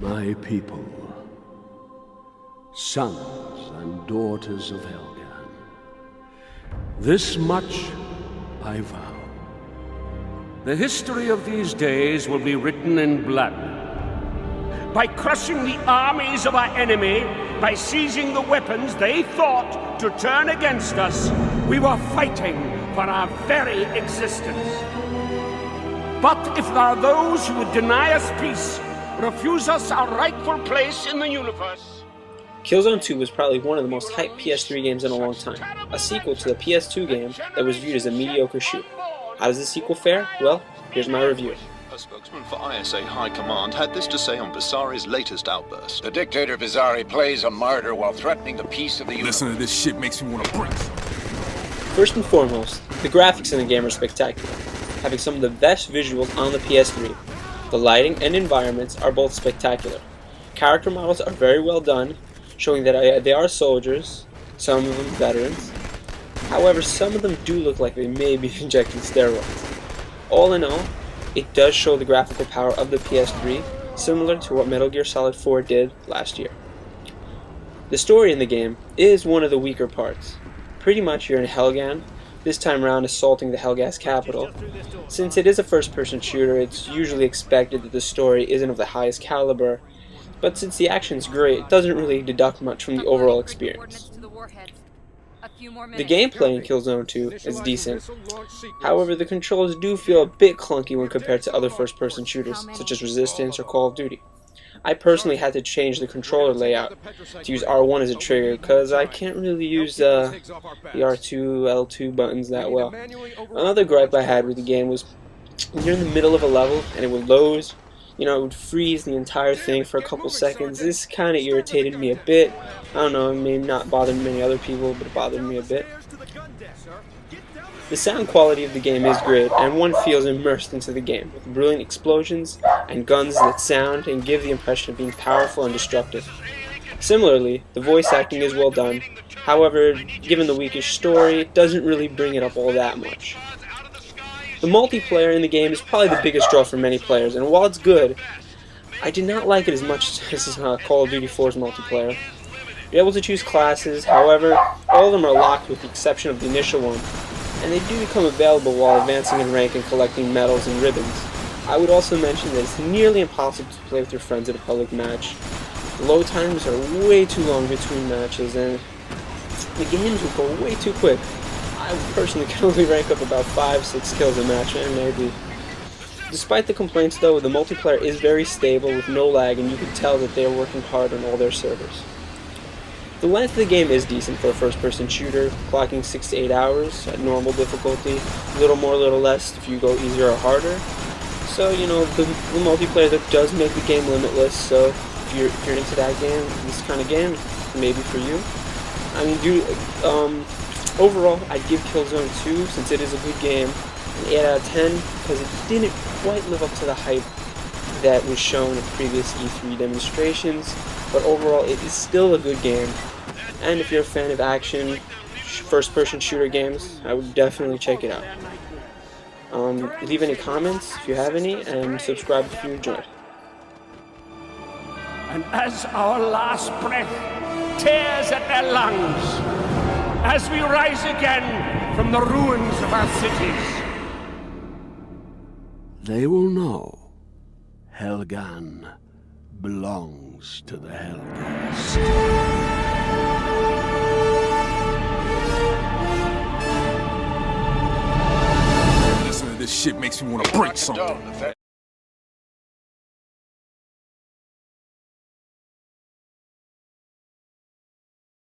My people, sons and daughters of Helgan, this much I vow. The history of these days will be written in blood. By crushing the armies of our enemy, by seizing the weapons they thought to turn against us, we were fighting for our very existence. But if there are those who would deny us peace, refuse us our rightful place in the universe. Killzone 2 was probably one of the most hyped PS3 games in a long time, a sequel to the PS2 game that was viewed as a mediocre shooter. How does the sequel fare? Well, here's my review. A spokesman for ISA High Command had this to say on Visari's latest outburst. The dictator Visari plays a martyr while threatening the peace of the universe. Listening to this shit makes me want to break. First and foremost, the graphics in the game are spectacular, having some of the best visuals on the PS3. The lighting and environments are both spectacular. Character models are very well done, showing that they are soldiers, some of them veterans. However, some of them do look like they may be injecting steroids. All in all, it does show the graphical power of the PS3, similar to what Metal Gear Solid 4 did last year. The story in the game is one of the weaker parts. Pretty much you're in Helgan, this time around assaulting the Helgas capital. Since it is a first-person shooter, it's usually expected that the story isn't of the highest caliber, but since the action's great, it doesn't really deduct much from the overall experience. The gameplay in Killzone 2 is decent. However, the controls do feel a bit clunky when compared to other first-person shooters, such as Resistance or Call of Duty. I personally had to change the controller layout to use R1 as a trigger because I can't really use the R2, L2 buttons that well. Another gripe I had with the game was when you're in the middle of a level and it would load, it would freeze the entire thing for a couple seconds. This kind of irritated me a bit. I don't know, it may not bother many other people, but it bothered me a bit. The sound quality of the game is great, and one feels immersed into the game, with brilliant explosions and guns that sound and give the impression of being powerful and destructive. Similarly, the voice acting is well done. However, given the weakish story, it doesn't really bring it up all that much. The multiplayer in the game is probably the biggest draw for many players, and while it's good, I did not like it as much as Call of Duty 4's multiplayer. You're able to choose classes, however, all of them are locked with the exception of the initial one, and they do become available while advancing in rank and collecting medals and ribbons. I would also mention that it's nearly impossible to play with your friends at a public match. The load times are way too long between matches, and the games will go way too quick. I personally can only rank up about 5-6 kills a match, and maybe. Despite the complaints though, the multiplayer is very stable with no lag, and you can tell that they are working hard on all their servers. The length of the game is decent for a first-person shooter, clocking 6 to 8 hours at normal difficulty, a little more, a little less if you go easier or harder. So, the multiplayer that does make the game limitless, so if you're into that game, this kind of game, maybe for you. I mean, overall, I'd give Killzone 2, since it is a good game, an 8 out of 10, because it didn't quite live up to the hype that was shown in previous E3 demonstrations, but overall, it is still a good game. And if you're a fan of action, first-person shooter games, I would definitely check it out. Leave any comments if you have any, and subscribe if you enjoyed. And as our last breath tears at their lungs, as we rise again from the ruins of our cities, they will know Helgan belongs to the Helgas. Listening to this shit makes me want to break something.